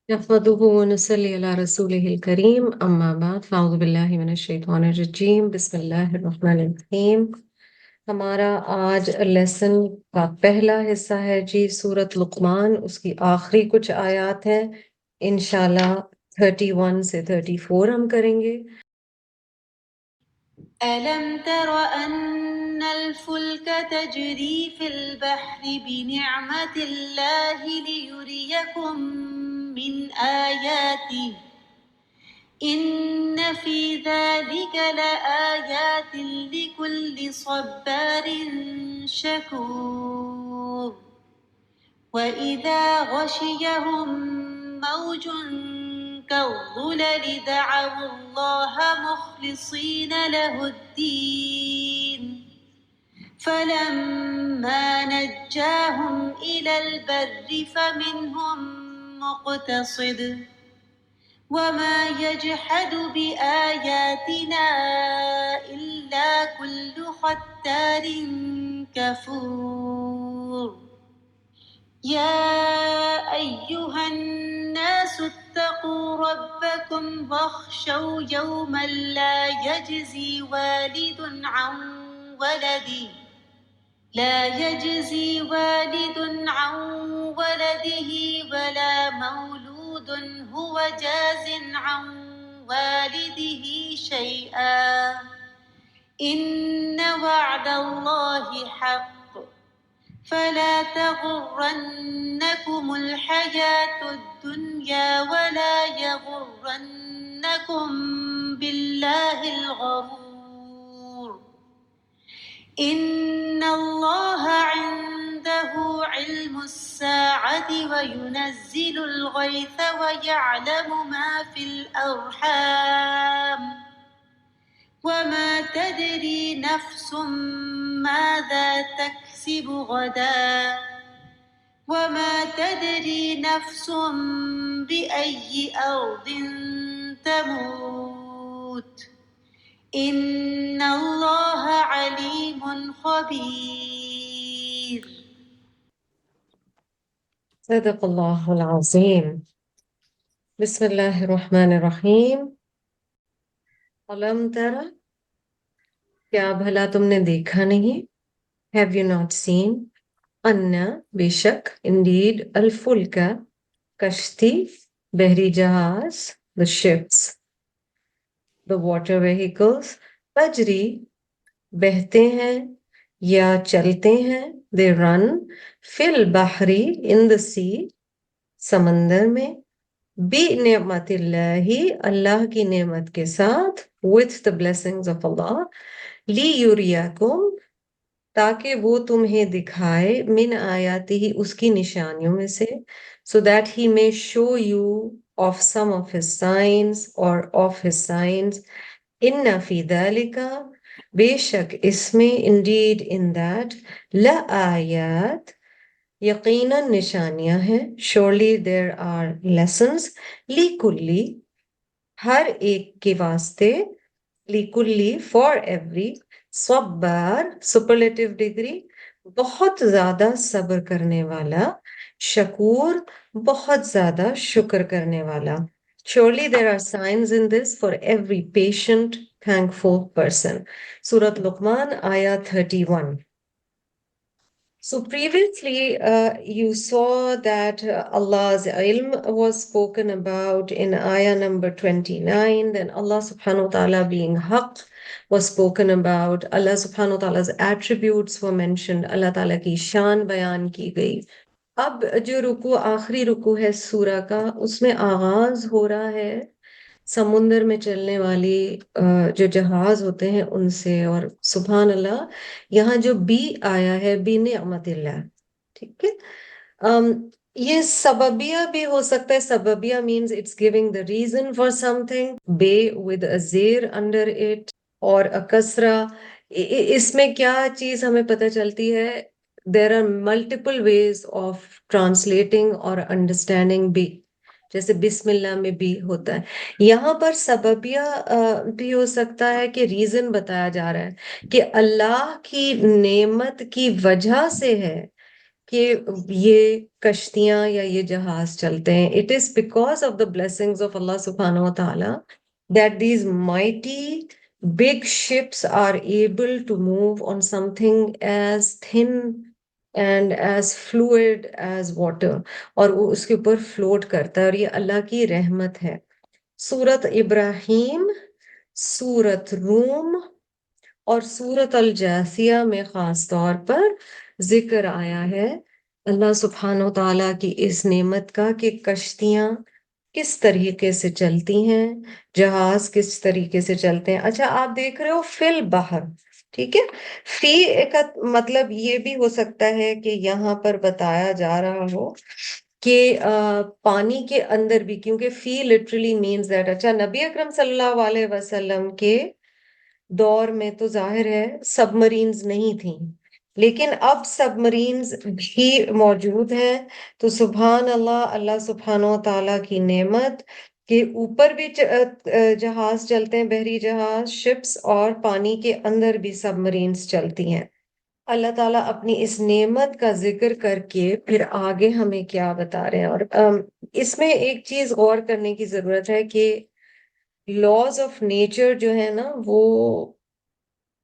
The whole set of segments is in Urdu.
نحمده ونصلي على رسوله الكريم أما بعد فأعوذ بالله من الشیطان الرجیم بسم اللہ الرحمن الرحیم۔ ہمارا آج لیسن کا پہلا حصہ ہے جی سورۃ لقمان، اس کی آخری کچھ آیات ہیں، انشاءاللہ 31 سے 34 ہم کریں گے۔ ألم تر أن الفلك تجري في البحر بنعمة الله ليريكم من آياته إن في ذلك لآيات لكل صبار شكور وإذا غشيهم موج كالظلل دعوا الله مخلصين له الدين فلما نجاهم إلى البر فمنهم مقتصد وما يجحد بآياتنا إلا كل ختار كفور يا أيها الناس اتقوا ربكم واخشوا يوما لا يجزي والد عن ولده ولا مولود هو جاز عن والده شيئا إن وعد الله حق فلا تغرنكم الحياة الدنيا ولا يغرنكم بالله الغرور إن الله عنده علم الساعة وينزل الغيث ويعلم ما في الأرحام وما تدري نفس ماذا تكسب غدا وما تدري نفس بأي أرض تموت إن الله عليم خبير صدق اللہ العظیم۔ بسم اللہ الرحمن الرحیم۔ علم ترى، کیا بھلا تم نے دیکھا نہیں؟ Have you not seen؟ انا، بے شک، indeed، الفلک، کشتی، بحری جہاز، the ships، the water vehicles، تجری، بہتے ہیں یا چلتے ہیں، they run، فی البحری، in the sea، سمندر میں، بِنِعْمَتِ اللہ، اللہ کی نعمت کے ساتھ، with the blessings of Allah، لِيُرِيَكُمْ، تاکہ وہ تمہیں دکھائے، من آیاتہ، اس کی نشانیوں میں سے، so that he may show you of some of his signs or of his signs، ان فی ذالک، بے شک اس میں، indeed in that، لآیات، یقیناً نشانیاں ہیں، surely there are lessons، لکلی، ہر ایک کے واسطے، لکلی، for every، صبار، superlative degree، بہت زیادہ صبر کرنے والا، شکور، بہت زیادہ شکر کرنے والا۔ Surely there are signs in this for every patient, thankful person۔ Surat Luqman, Ayah 31۔ So previously you saw that Allah's ilm was spoken about in ayah number 29, then Allah subhanahu wa ta'ala being haqq was spoken about, Allah subhanahu wa ta'ala's attributes were mentioned, Allah ta'ala ki shan bayan ki gayi۔ اب جو رکوع آخری رکوع ہے سورہ کا، اس میں آغاز ہو رہا ہے سمندر میں چلنے والی جو جہاز ہوتے ہیں ان سے، اور سبحان اللہ یہاں جو بی آیا ہے، بی نعمت اللہ، ٹھیک ہے، یہ سببیہ بھی ہو سکتا ہے، سببیہ means it's giving the reason for something، بے with a زیر under it اور کسرہ۔ اس میں کیا چیز ہمیں پتہ چلتی ہے؟ there are multiple ways of translating or understanding بی، جیسے بسم اللہ میں بھی ہوتا ہے، یہاں پر سببیہ بھی ہو سکتا ہے کہ ریزن بتایا جا رہا ہے کہ اللہ کی نعمت کی وجہ سے ہے کہ یہ کشتیاں یا یہ جہاز چلتے ہیں. It is because of the blessings of Allah سبحانہ و تعالیٰ that these mighty big ships are able to move on something as thin and as fluid as water, اور وہ اس کے اوپر فلوٹ کرتا ہے، اور یہ اللہ کی رحمت ہے. سورت ابراہیم، سورت روم اور سورت الجاثیہ میں خاص طور پر ذکر آیا ہے اللہ سبحانہ و تعالیٰ کی اس نعمت کا کہ کشتیاں کس طریقے سے چلتی ہیں، جہاز کس طریقے سے چلتے ہیں. اچھا، آپ دیکھ رہے ہو فی البحر، ٹھیک ہے. فی ایک مطلب یہ بھی ہو سکتا ہے کہ یہاں پر بتایا جا رہا ہو کہ پانی کے اندر بھی، کیونکہ فی لٹرلی مینز دیٹ. اچھا، نبی اکرم صلی اللہ علیہ وسلم کے دور میں تو ظاہر ہے سب مرینز نہیں تھیں، لیکن اب سب مرینز بھی موجود ہیں. تو سبحان اللہ، اللہ سبحانہ و تعالیٰ کی نعمت کہ اوپر بھی جہاز چلتے ہیں، بحری جہاز، شپس، اور پانی کے اندر بھی سب مرینز چلتی ہیں. اللہ تعالیٰ اپنی اس نعمت کا ذکر کر کے پھر آگے ہمیں کیا بتا رہے ہیں. اور اس میں ایک چیز غور کرنے کی ضرورت ہے کہ لاز آف نیچر جو ہے نا،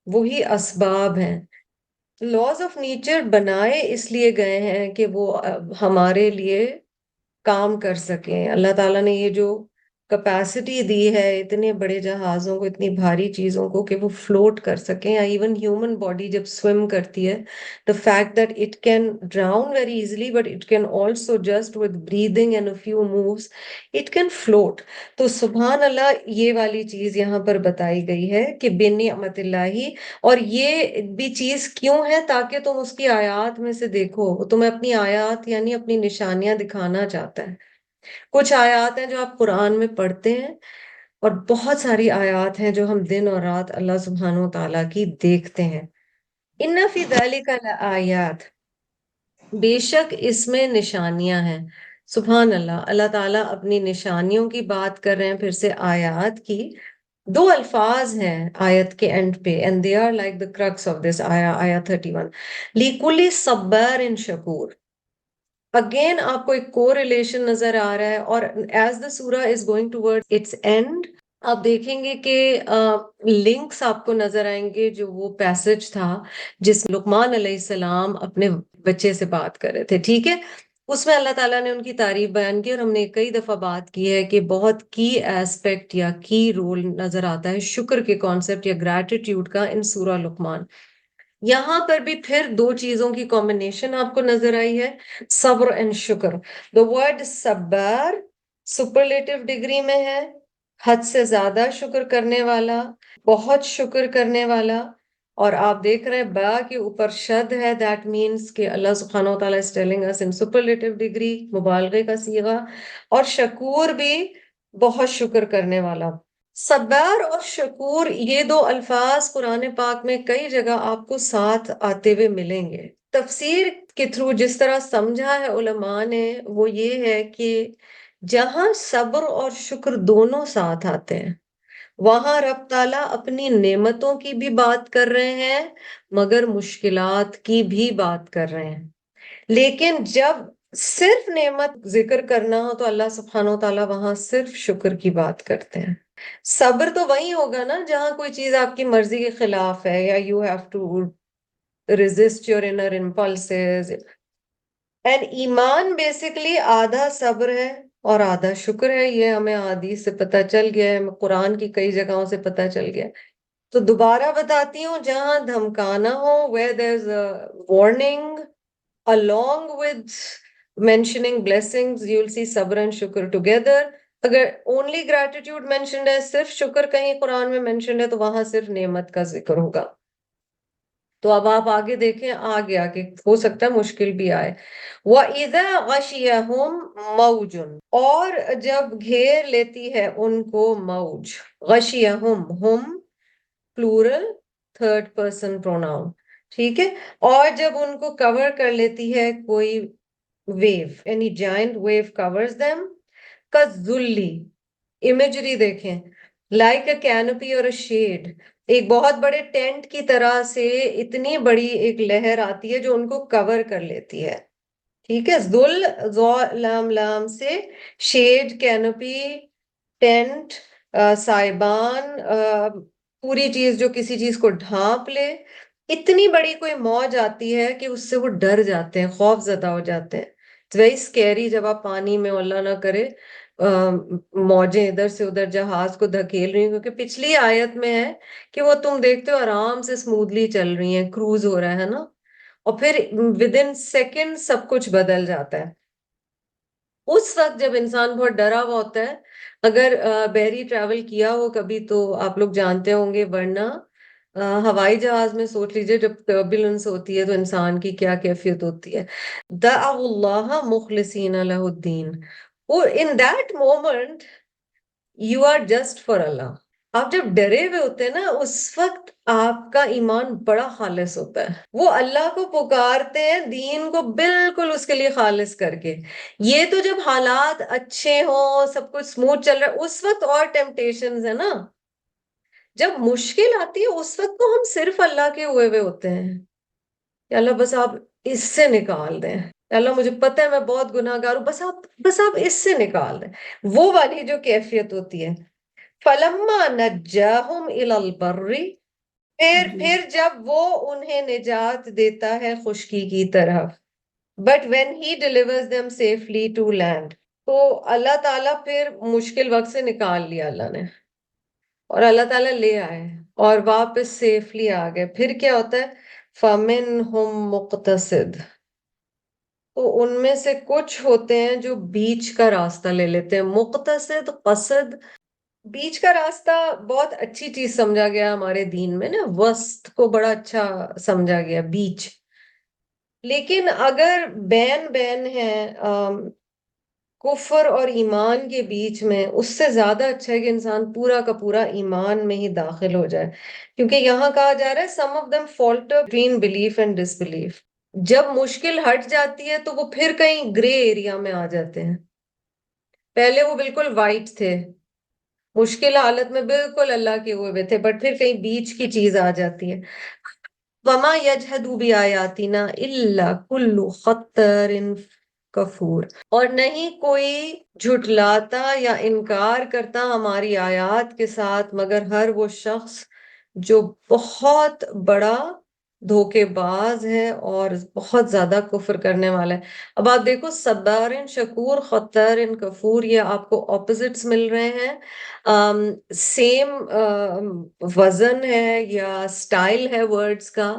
وہی اسباب ہیں. لاز آف نیچر بنائے اس لیے گئے ہیں کہ وہ ہمارے لیے کام کر سکیں. اللہ تعالیٰ نے یہ جو کیپیسٹی دی ہے اتنے بڑے جہازوں کو، اتنی بھاری چیزوں کو، کہ وہ فلوٹ کر سکیں. یا ایون ہیومن باڈی جب سوئم کرتی ہے، the fact that it can drown very easily but it can also just with breathing and a few moves it can float. تو سبحان اللہ، یہ والی چیز یہاں پر بتائی گئی ہے کہ بنعمت اللہ. اور یہ بھی چیز کیوں ہے؟ تاکہ تم اس کی آیات میں سے دیکھو. وہ تمہیں اپنی آیات یعنی اپنی نشانیاں دکھانا چاہتا ہے. کچھ آیات ہیں جو آپ قرآن میں پڑھتے ہیں، اور بہت ساری آیات ہیں جو ہم دن اور رات اللہ سبحانہ و تعالیٰ کی دیکھتے ہیں. ان فی ذالک لآیات، بے شک اس میں نشانیاں ہیں. سبحان اللہ، اللہ تعالیٰ اپنی نشانیوں کی بات کر رہے ہیں، پھر سے آیات کی. دو الفاظ ہیں آیت کے اینڈ پہ، and they are like the crux of this آیا 31. لِكُلِّ صَبَّارٍ شَكُورٍ. اگین آپ کو ایک کو ریلیشن نظر آ رہا ہے، اور as the surah is going toward its end آپ دیکھیں گے کہ لنکس آپ کو نظر آئیں گے. جو وہ پیسج تھا جس لقمان علیہ السلام اپنے بچے سے بات کر رہے تھے، ٹھیک ہے، اس میں اللہ تعالیٰ نے ان کی تعریف بیان کی. اور ہم نے کئی دفعہ بات کی ہے کہ بہت کی ایسپیکٹ یا کی رول نظر آتا ہے شکر کے کانسیپٹ یا گریٹیٹیوڈ کا ان سورہ لقمان. یہاں پر بھی پھر دو چیزوں کی کمبینیشن آپ کو نظر آئی ہے، صبر اینڈ شکر. دا ورڈ صبر سپرلیٹو ڈگری میں ہے، حد سے زیادہ شکر کرنے والا، بہت شکر کرنے والا. اور آپ دیکھ رہے ہیں با کے اوپر شد ہے، دیٹ مینس کہ اللہ سبحانہ و تعالیٰ is telling us in superlative degree، مبالغے کا صیغہ. اور شکور بھی بہت شکر کرنے والا. صبر اور شکور، یہ دو الفاظ قرآن پاک میں کئی جگہ آپ کو ساتھ آتے ہوئے ملیں گے. تفسیر کے تھرو جس طرح سمجھا ہے علماء نے وہ یہ ہے کہ جہاں صبر اور شکر دونوں ساتھ آتے ہیں، وہاں رب تعالیٰ اپنی نعمتوں کی بھی بات کر رہے ہیں، مگر مشکلات کی بھی بات کر رہے ہیں. لیکن جب صرف نعمت ذکر کرنا ہو تو اللہ سبحانہ و تعالیٰ وہاں صرف شکر کی بات کرتے ہیں. صبر تو وہی ہوگا نا جہاں کوئی چیز آپ کی مرضی کے خلاف ہے، یا you have to resist your inner impulses. And ایمان بیسیکلی آدھا صبر ہے اور آدھا شکر ہے. یہ ہمیں حدیث سے پتہ چل گیا ہے، قرآن کی کئی جگہوں سے پتہ چل گیا. تو دوبارہ بتاتی ہوں، جہاں دھمکانا ہو where there's a warning along with mentioning blessings you'll see صبر and شکر together. اگر only gratitude mentioned ہے، صرف شکر کہیں قرآن میں mentioned ہے، تو وہاں صرف نعمت کا ذکر ہوگا. تو اب آپ آگے دیکھیں، آگے آگے ہو سکتا ہے مشکل بھی آئے. وَإِذَا غَشِيَهُمْ مَوْجٌ، اور جب گھیر لیتی ہے ان کو موج. غَشِيَهُمْ، ہم پلورل تھرڈ پرسن پروناؤن، ٹھیک ہے. اور جب ان کو کور کر لیتی ہے کوئی wave, any giant wave covers them. کَالظُّلِّ، امیجری دیکھیں، like a canopy or a shade، ایک بہت بڑے ٹینٹ کی طرح سے اتنی بڑی ایک لہر آتی ہے جو ان کو کور کر لیتی ہے. ٹھیک ہے، ذل، ذو لام لام سے، شیڈ، کینوپی، ٹینٹ، سائبان، پوری چیز جو کسی چیز کو ڈھانپ لے. اتنی بڑی کوئی موج آتی ہے کہ اس سے وہ ڈر جاتے ہیں، خوف زدہ ہو جاتے ہیں. اٹس ویری اسکیری جب آپ پانی میں، اللہ نہ کرے، موجیں ادھر سے ادھر جہاز کو دھکیل رہی ہیں. کیونکہ پچھلی آیت میں ہے کہ وہ تم دیکھتے ہو آرام سے اسموتھلی چل رہی ہیں، کروز ہو رہا ہے نا، اور پھر ود ان سیکنڈ سب کچھ بدل جاتا ہے. اس وقت جب انسان بہت ڈرا ہوا ہوتا ہے، اگر بحری ٹریول کیا ہو کبھی تو آپ لوگ جانتے ہوں گے، ورنہ ہوائی جہاز میں سوچ لیجئے جب ٹربولنس ہوتی ہے تو انسان کی کیا کیفیت ہوتی ہے. دعوا اللہ مخلصین لہ الدین. اور in that moment you are just for Allah. آپ جب ڈرے ہوئے ہوتے ہیں نا، اس وقت آپ کا ایمان بڑا خالص ہوتا ہے. وہ اللہ کو پکارتے ہیں دین کو بالکل اس کے لیے خالص کر کے. یہ تو جب حالات اچھے ہوں، سب کچھ سموتھ چل رہا ہے، اس وقت اور ٹیمپٹیشنز ہے نا. جب مشکل آتی ہے اس وقت تو ہم صرف اللہ کے ہوئے ہوئے ہوتے ہیں کہ اللہ بس آپ اس سے نکال دیں. اللہ مجھے پتہ ہے میں بہت گناہ گار ہوں، بس آپ اس سے نکال دیں. وہ والی جو کیفیت ہوتی ہے. فَلَمَّا نَجَّاهُمْ إِلَى الْبَرِّ. پھر جب وہ انہیں نجات دیتا ہے خشکی کی طرف. But when he delivers them safely to land. تو اللہ تعالیٰ پھر مشکل وقت سے نکال لیا اللہ نے، اور اللہ تعالیٰ لے آئے اور واپس سیفلی آ گئے. پھر کیا ہوتا ہے؟ فَمِنْهُمْ مُقْتَصِدٌ. تو ان میں سے کچھ ہوتے ہیں جو بیچ کا راستہ لے لیتے ہیں. مقتصد، قصد، بیچ کا راستہ بہت اچھی چیز سمجھا گیا ہمارے دین میں نا، وسط کو بڑا اچھا سمجھا گیا، بیچ. لیکن اگر بین بین ہے کفر اور ایمان کے بیچ میں، اس سے زیادہ اچھا ہے کہ انسان پورا کا پورا ایمان میں ہی داخل ہو جائے. کیونکہ یہاں کہا جا رہا ہے some of them falter between belief and disbelief. جب مشکل ہٹ جاتی ہے تو وہ پھر کہیں گرے ایریا میں آ جاتے ہیں. پہلے وہ بالکل وائٹ تھے، مشکل حالت میں بالکل اللہ کے ہوئے تھے، بٹ پھر کہیں بیچ کی چیز آ جاتی ہے. وَمَا يَجْحَدُ بِآيَاتِنَا إِلَّا كُلُّ خَتَّارٍ کفور. اور نہیں کوئی جھٹلاتا یا انکار کرتا ہماری آیات کے ساتھ مگر ہر وہ شخص جو بہت بڑا دھوکے باز ہے اور بہت زیادہ کفر کرنے والا ہے. اب آپ دیکھو، صبارن شکور، خطارن کفور، یہ آپ کو اپوزٹس مل رہے ہیں. سیم وزن ہے یا سٹائل ہے ورڈز کا.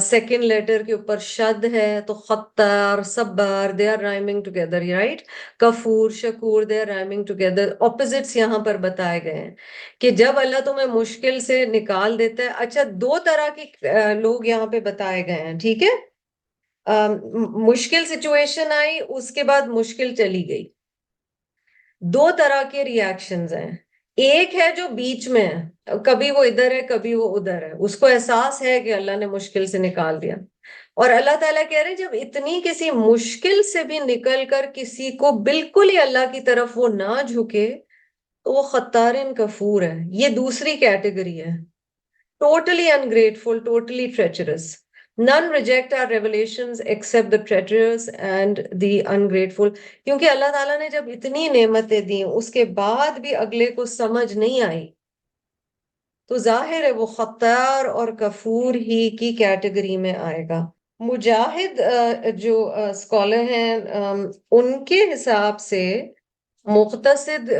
سیکنڈ لیٹر کے اوپر شد ہے تو خطار، صبار، they are rhyming together, right. کفور، شکور، they are rhyming together. Opposites یہاں پر بتائے گئے ہیں کہ جب اللہ تمہیں مشکل سے نکال دیتا ہے. اچھا، دو طرح کے لوگ یہاں پہ بتائے گئے ہیں، ٹھیک ہے. مشکل سچویشن آئی، اس کے بعد مشکل چلی گئی. دو طرح کے ریاکشنز ہیں. ایک ہے جو بیچ میں ہے، کبھی وہ ادھر ہے کبھی وہ ادھر ہے، اس کو احساس ہے کہ اللہ نے مشکل سے نکال دیا. اور اللہ تعالیٰ کہہ رہے ہیں جب اتنی کسی مشکل سے بھی نکل کر کسی کو بالکل ہی اللہ کی طرف وہ نہ جھکے تو وہ خطارن کفور ہے. یہ دوسری کیٹیگری ہے. Totally ungrateful, totally treacherous. None reject our revelations except the treacherous and the ungrateful. کیونکہ اللہ تعالیٰ نے جب اتنی نعمتیں دیں اس کے بعد بھی اگلے کو سمجھ نہیں آئی تو ظاہر ہے وہ خطار اور کفور ہی کی کیٹیگری میں آئے گا. مجاہد جو اسکالر ہیں، ان کے حساب سے مقتصد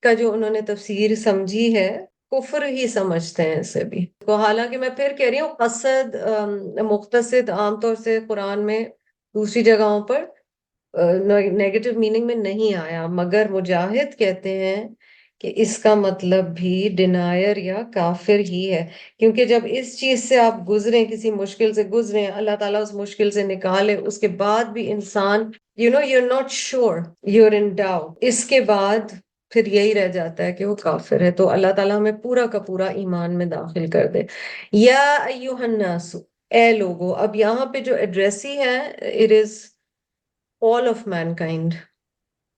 کا جو انہوں نے تفسیر سمجھی ہے، کفر ہی سمجھتے ہیں اسے بھی. تو حالانکہ میں پھر کہہ رہی ہوں، قصد، مقتصد عام طور سے قرآن میں دوسری جگہوں پر نیگیٹو میننگ میں نہیں آیا، مگر مجاہد کہتے ہیں کہ اس کا مطلب بھی ڈینائر یا کافر ہی ہے. کیونکہ جب اس چیز سے آپ گزریں، کسی مشکل سے گزریں، اللہ تعالیٰ اس مشکل سے نکالے، اس کے بعد بھی انسان you're not sure, you're in doubt، اس کے بعد پھر یہی رہ جاتا ہے کہ وہ کافر ہے. تو اللہ تعالیٰ ہمیں پورا کا پورا ایمان میں داخل کر دے. یا ایھا الناس، اے لوگو. اب یہاں پہ جو ایڈریسی ہے، it is all of mankind.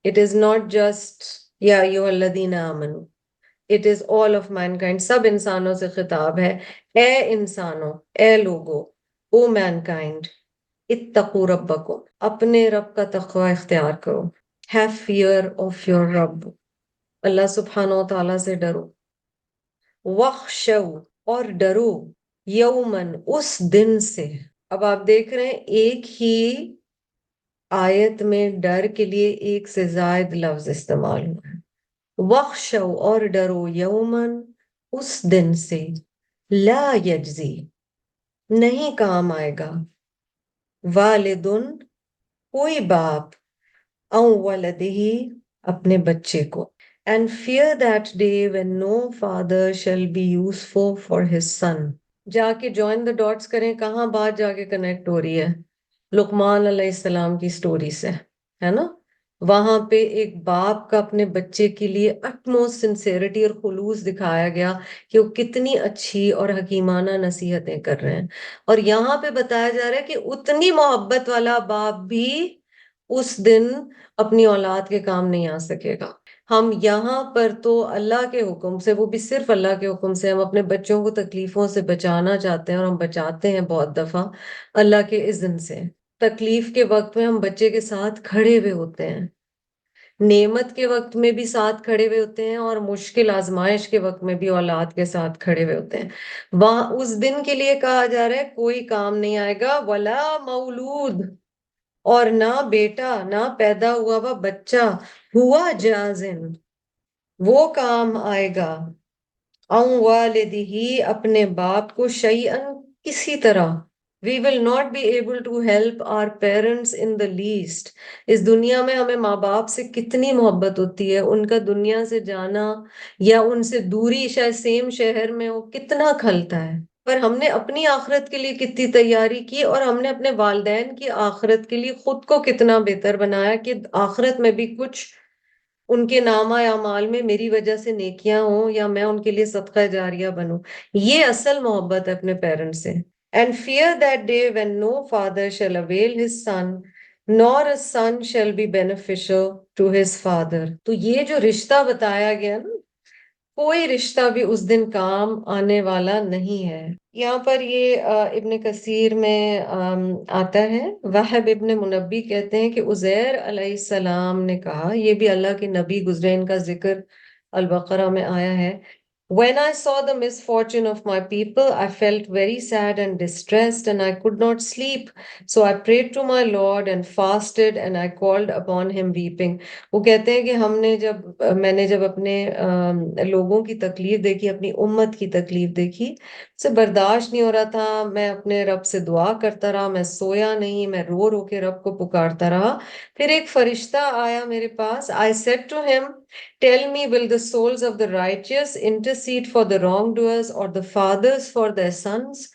It is not just یا ایھا الذین آمنوا. It is all of mankind. سب انسانوں سے خطاب ہے. اے انسانوں، اے لوگو، او mankind. اتقوا ربکم، اپنے رب کا تقوی اختیار کرو. ہیو فیئر آف یور رب، اللہ سبحانہ و تعالیٰ سے ڈرو. وخشو، اور ڈرو، یومن، اس دن سے. اب آپ دیکھ رہے ہیں ایک ہی آیت میں ڈر کے لیے ایک سے زائد لفظ استعمال ہوا ہے. وخشو، اور ڈرو، یومن، اس دن سے، لا یجزی، نہیں کام آئے گا، والدن، کوئی باپ، او ولدہی، اپنے بچے کو. And fear that day when no father shall be useful for his son. جا کے join the dots کریں، کہاں بات جا کے کنیکٹ ہو رہی ہے؟ لقمان علیہ السلام کی سٹوری سے، ہے نا؟ وہاں پہ ایک باپ کا اپنے بچے کے لیے utmost sincerity اور خلوص دکھایا گیا کہ وہ کتنی اچھی اور حکیمانہ نصیحتیں کر رہے ہیں. اور یہاں پہ بتایا جا رہا ہے کہ اتنی محبت والا باپ بھی اس دن اپنی اولاد کے کام نہیں آ سکے گا. ہم یہاں پر تو اللہ کے حکم سے، وہ بھی صرف اللہ کے حکم سے، ہم اپنے بچوں کو تکلیفوں سے بچانا چاہتے ہیں اور ہم بچاتے ہیں بہت دفعہ اللہ کے اذن سے. تکلیف کے وقت میں ہم بچے کے ساتھ کھڑے ہوئے ہوتے ہیں، نعمت کے وقت میں بھی ساتھ کھڑے ہوئے ہوتے ہیں، اور مشکل آزمائش کے وقت میں بھی اولاد کے ساتھ کھڑے ہوئے ہوتے ہیں. وہاں اس دن کے لیے کہا جا رہا ہے کوئی کام نہیں آئے گا، ولا مولود، اور نہ بیٹا، نہ پیدا ہوا ہوا بچہ، ہوا جازن، وہ کام آئے گا، ان والدہی، اپنے باپ کو، شیئن، کسی طرح. We will not be able to help our parents in the least. اس دنیا میں ہمیں ماں باپ سے کتنی محبت ہوتی ہے، ان کا دنیا سے جانا یا ان سے دوری، شاید سیم شہر میں ہو، کتنا کھلتا ہے. پر ہم نے اپنی آخرت کے لیے کتنی تیاری کی، اور ہم نے اپنے والدین کی آخرت کے لیے خود کو کتنا بہتر بنایا کہ آخرت میں بھی کچھ ان کے نامہ اعمال میں میری وجہ سے نیکیاں ہوں، یا میں ان کے لیے صدقہ جاریہ بنوں. یہ اصل محبت ہے اپنے پیرنٹس سے. And fear that day when no father shall avail his son, nor a son shall be beneficial to his father. تو یہ جو رشتہ بتایا گیا نا، کوئی رشتہ بھی اس دن کام آنے والا نہیں ہے. یہاں پر یہ ابن کثیر میں آتا ہے، وہب ابن منبی کہتے ہیں کہ عزیر علیہ السلام نے کہا، یہ بھی اللہ کے نبی گزرے، ان کا ذکر البقرہ میں آیا ہے. When I saw the misfortune of my people, I felt very sad and distressed, and I could not sleep. So I prayed to my Lord and fasted, and I called upon him weeping. وہ کہتے ہیں کہ میں نے جب اپنے لوگوں کی تکلیف دیکھی، اپنی امت کی تکلیف دیکھی، سے برداشت نہیں ہو رہا تھا. میں اپنے رب سے دعا کرتا رہا، میں سویا نہیں، میں رو رو کے رب کو پکارتا رہا. پھر ایک فرشتہ آیا میرے پاس. I said to him, tell me, will the souls of the righteous intercede for the wrongdoers, or the fathers for their sons?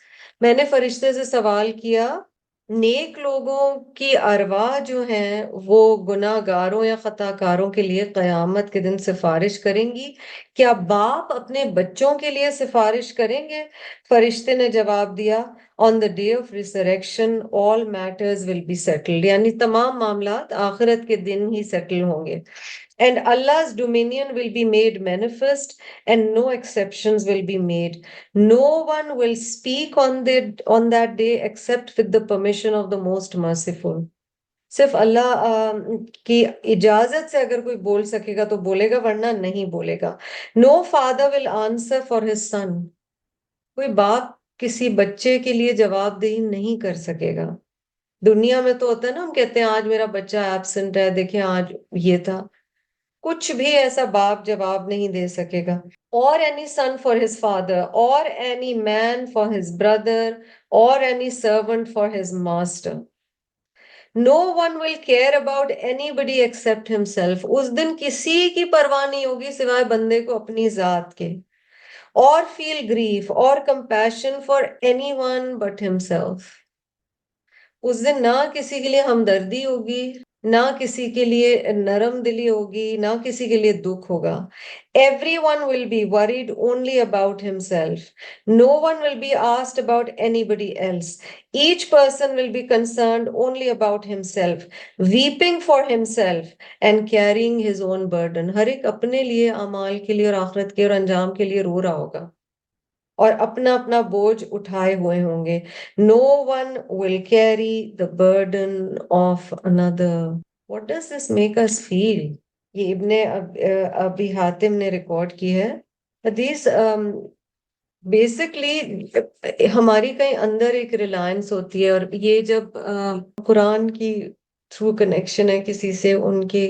میں نے فرشتے سے سوال کیا، نیک لوگوں کی ارواح جو ہیں وہ گناہ گاروں یا خطا کاروں کے لیے قیامت کے دن سفارش کریں گی؟ کیا باپ اپنے بچوں کے لیے سفارش کریں گے؟ فرشتے نے جواب دیا، on the day of resurrection all matters will be settled. یعنی تمام معاملات آخرت کے دن ہی سیٹل ہوں گے. And Allah's dominion will be made manifest, and no exceptions will be made. No one will speak on that day except with the permission of the most merciful. صرف اللہ کی اجازت سے اگر کوئی بول سکے گا تو بولے گا، ورنہ نہیں بولے گا. No father will answer for his son. کوئی باپ کسی بچے کے لیے جواب دہی نہیں کر سکے گا. دنیا میں تو ہوتا ہے نا، ہم کہتے ہیں آج میرا بچہ ایبسنٹ ہے، دیکھیں آج یہ تھا. کچھ بھی ایسا باپ جواب نہیں دے سکے گا. Or any son for his father, or any man for his brother, or any servant for his master. No one will care about anybody except himself. اس دن کسی کی پرواہ نہیں ہوگی سوائے بندے کو اپنی ذات کے. Or feel grief or compassion for anyone but himself. اس دن نہ کسی کے لیے ہمدردی ہوگی، نہ کسی کے لیے نرم دلی ہوگی، نہ کسی کے لیے دکھ ہوگا. Everyone will be worried only about himself. No one will be asked about anybody else. Each person will be concerned only about himself, weeping for himself and carrying his own burden. ہر ایک اپنے لیے، اعمال کے لیے اور آخرت کے اور انجام کے لیے رو رہا ہوگا. اور اپنا اپنا بوجھ اٹھائے ہوئے ہوں گے. No one will carry the burden of another. What does this make us feel? یہ ابن ابی حاتم نے ریکارڈ کی ہے حدیث. بیسکلی ہماری کہیں اندر ایک ریلائنس ہوتی ہے، اور یہ جب قرآن کی تھرو کنیکشن ہے کسی سے، ان کے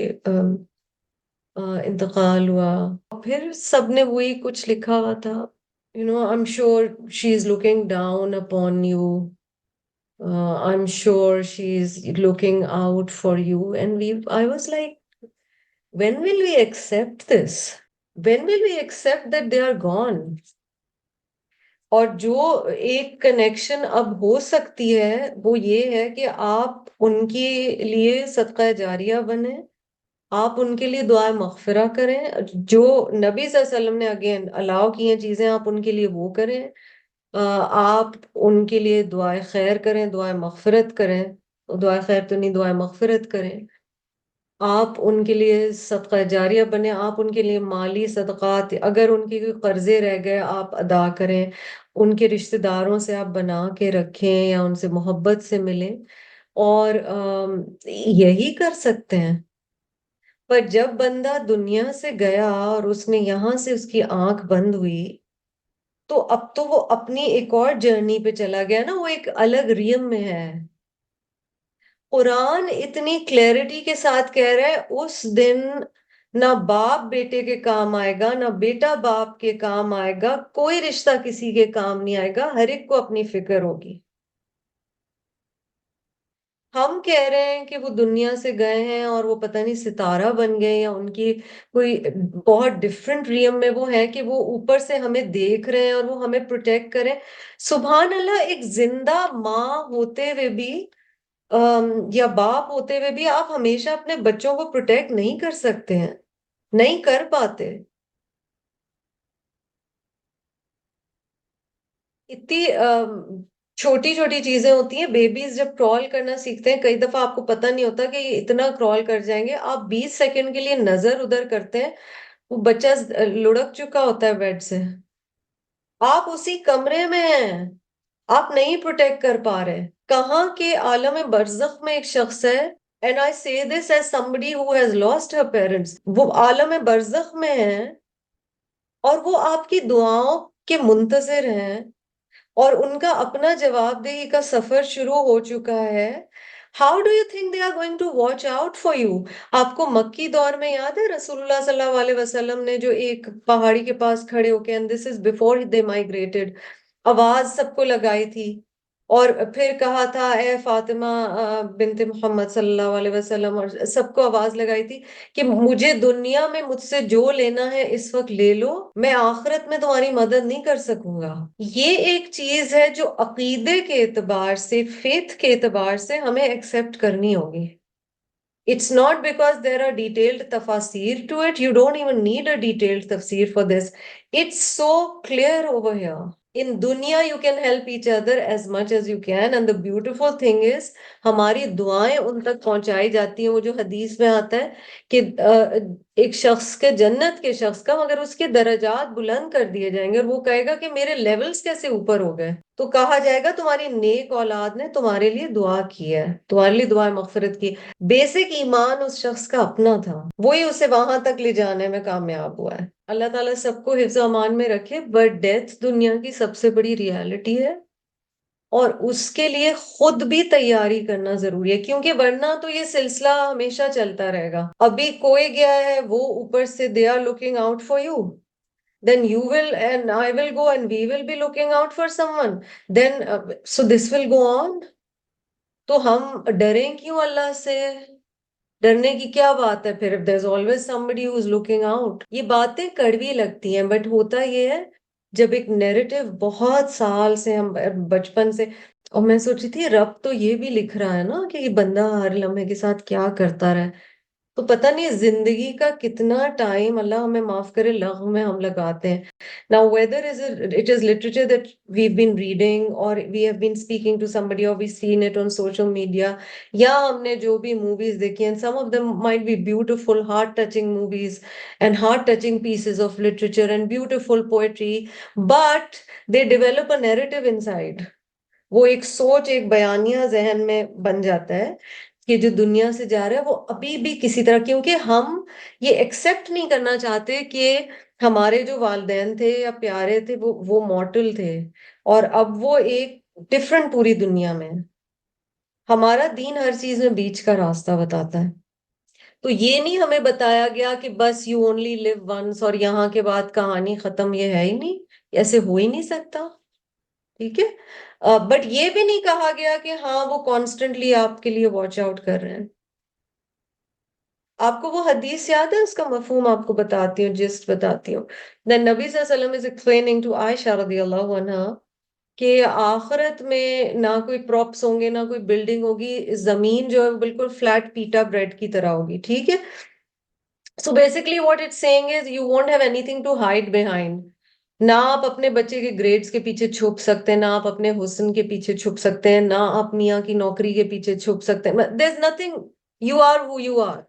انتقال ہوا، پھر سب نے وہی کچھ لکھا ہوا تھا. I'm sure she's looking down upon you. I'm sure she's looking out for you. And I was like, when will we accept this? When will we accept that they are gone? اور جو ایک کنیکشن اب ہو سکتی ہے وہ یہ ہے کہ آپ ان کے لیے صدقہ جاریہ بنے، آپ ان کے لیے دعائیں مغفرہ کریں. جو نبی صلی اللہ علیہ وسلم نے اگین الاؤ کی ہیں چیزیں، آپ ان کے لیے وہ کریں. آپ ان کے لیے دعائیں خیر کریں، دعائیں مغفرت کریں. دعائیں خیر تو نہیں، دعائیں مغفرت کریں. آپ ان کے لیے صدقہ جاریہ بنے، آپ ان کے لیے مالی صدقات، اگر ان کے کوئی قرضے رہ گئے آپ ادا کریں. ان کے رشتہ داروں سے آپ بنا کے رکھیں یا ان سے محبت سے ملیں، اور یہی کر سکتے ہیں. پر جب بندہ دنیا سے گیا اور اس نے یہاں سے اس کی آنکھ بند ہوئی، تو اب تو وہ اپنی ایک اور جرنی پہ چلا گیا نا، وہ ایک الگ ریم میں ہے. قرآن اتنی کلیئرٹی کے ساتھ کہہ رہا ہے اس دن نہ باپ بیٹے کے کام آئے گا، نہ بیٹا باپ کے کام آئے گا، کوئی رشتہ کسی کے کام نہیں آئے گا، ہر ایک کو اپنی فکر ہوگی. ہم کہہ رہے ہیں کہ وہ دنیا سے گئے ہیں اور وہ پتہ نہیں ستارہ بن گئے، یا ان کی کوئی بہت ڈفرینٹ ریم میں وہ ہے کہ وہ اوپر سے ہمیں دیکھ رہے ہیں اور وہ ہمیں پروٹیکٹ کریں. سبحان اللہ، ایک زندہ ماں ہوتے ہوئے بھی یا باپ ہوتے ہوئے بھی آپ ہمیشہ اپنے بچوں کو پروٹیکٹ نہیں کر سکتے ہیں، نہیں کر پاتے. اتنی چھوٹی چھوٹی چیزیں ہوتی ہیں. بیبیز جب کرال کرنا سیکھتے ہیں، کئی دفعہ آپ کو پتہ نہیں ہوتا کہ یہ اتنا کرال کر جائیں گے. آپ 20 سیکنڈ کے لیے نظر ادھر کرتے ہیں، وہ بچہ لڑک چکا ہوتا ہے بیڈ سے. آپ اسی کمرے میں ہیں، آپ نہیں پروٹیکٹ کر پا رہے. کہاں کے عالم برزخ میں ایک شخص ہے، and I say this as somebody who has lost her parents. وہ عالم برزخ میں ہیں اور وہ آپ کی دعاؤں کے منتظر ہیں، اور ان کا اپنا جواب دہی کا سفر شروع ہو چکا ہے. How do you think they are going to watch out for you? آپ کو مکی دور میں یاد ہے رسول اللہ صلی اللہ علیہ وسلم نے جو ایک پہاڑی کے پاس کھڑے ہو کے، and this is before they migrated، آواز سب کو لگائی تھی، اور پھر کہا تھا اے فاطمہ بنت محمد صلی اللہ علیہ وسلم، اور سب کو آواز لگائی تھی کہ مجھے دنیا میں مجھ سے جو لینا ہے اس وقت لے لو، میں آخرت میں تمہاری مدد نہیں کر سکوں گا. یہ ایک چیز ہے جو عقیدے کے اعتبار سے، فیتھ کے اعتبار سے ہمیں ایکسپٹ کرنی ہوگی. It's not because there are detailed tafasir to it. You don't even need a detailed tafsir for this. It's so clear over here. In dunya you can help each other as much as you can, and the beautiful thing is ہماری دعائیں ان تک پہنچائی جاتی ہیں. وہ جو حدیث میں آتا ہے کہ ایک شخص کے، جنت کے شخص کا، مگر اس کے درجات بلند کر دیے جائیں گے، اور وہ کہے گا کہ میرے لیولز کیسے اوپر ہو گئے. تو کہا جائے گا تمہاری نیک اولاد نے تمہارے لیے دعا کی ہے، تمہارے لیے دعائیں مغفرت کی. بیسک ایمان اس شخص کا اپنا تھا، وہی اسے وہاں تک لے جانے میں کامیاب ہوا ہے. اللہ تعالیٰ سب کو حفظ و امان میں رکھے. بٹ ڈیتھ دنیا کی سب سے بڑی ریالٹی ہے، اور اس کے لیے خود بھی تیاری کرنا ضروری ہے، کیونکہ ورنہ تو یہ سلسلہ ہمیشہ چلتا رہے گا. ابھی کوئی گیا ہے، وہ اوپر سے they are looking out for you. Then you will and I will go and we will be looking out for someone. Then so this will go on. تو ہم ڈریں کیوں اللہ سے؟ ڈرنے کی کیا بات ہے پھر؟ if there's always somebody who's looking out. یہ باتیں کڑوی لگتی ہیں، بٹ ہوتا یہ ہے جب ایک نیریٹو بہت سال سے، ہم بچپن سے، اور میں سوچی تھی رب تو یہ بھی لکھ رہا ہے نا کہ یہ بندہ ہر لمحے کے ساتھ کیا کرتا رہے. تو پتہ نہیں زندگی کا کتنا ٹائم اللہ ہمیں معاف کرے لغو میں ہم لگاتے ہیں. Now whether it is literature that we've been reading or we have been speaking to somebody or we've seen it on social media, یا ہم نے جو بھی movies دیکھی ہیں, some of them might be beautiful heart touching movies and heart touching pieces of literature and beautiful poetry, but they develop a narrative inside. وہ ایک سوچ, ایک بیانیہ ذہن میں بن جاتا ہے کہ جو دنیا سے جا رہا ہے وہ ابھی بھی کسی طرح, کیونکہ ہم یہ ایکسپٹ نہیں کرنا چاہتے کہ ہمارے جو والدین تھے یا پیارے تھے وہ مورٹل تھے اور اب وہ ایک ڈفرنٹ پوری دنیا میں. ہمارا دین ہر چیز میں بیچ کا راستہ بتاتا ہے. تو یہ نہیں ہمیں بتایا گیا کہ بس یو اونلی لیو ونس اور یہاں کے بعد کہانی ختم, یہ ہے ہی نہیں, ایسے ہو ہی نہیں سکتا. ٹھیک ہے, بٹ یہ بھی نہیں کہا گیا کہ ہاں وہ کانسٹنٹلی آپ کے لیے واچ آؤٹ کر رہے ہیں. آپ کو وہ حدیث یاد ہے, اس کا مفہوم آپ کو بتاتی ہوں, جسٹ بتاتی ہوں. Then نبی صلی اللہ علیہ وسلم is explaining to عائشہ رضی اللہ عنہا کہ آخرت میں نہ کوئی پراپس ہوں گے, نہ کوئی بلڈنگ ہوگی, زمین جو ہے وہ بالکل فلیٹ پیٹا بریڈ کی طرح ہوگی. ٹھیک ہے, so basically what it's saying is you won't have anything to hide behind. نہ آپ اپنے بچے کے گریڈز کے پیچھے چھپ سکتے ہیں, نہ آپ اپنے حسن کے پیچھے چھپ سکتے ہیں, نہ آپ میاں کی نوکری کے پیچھے چھپ سکتے ہیں. There's nothing, you are who you are,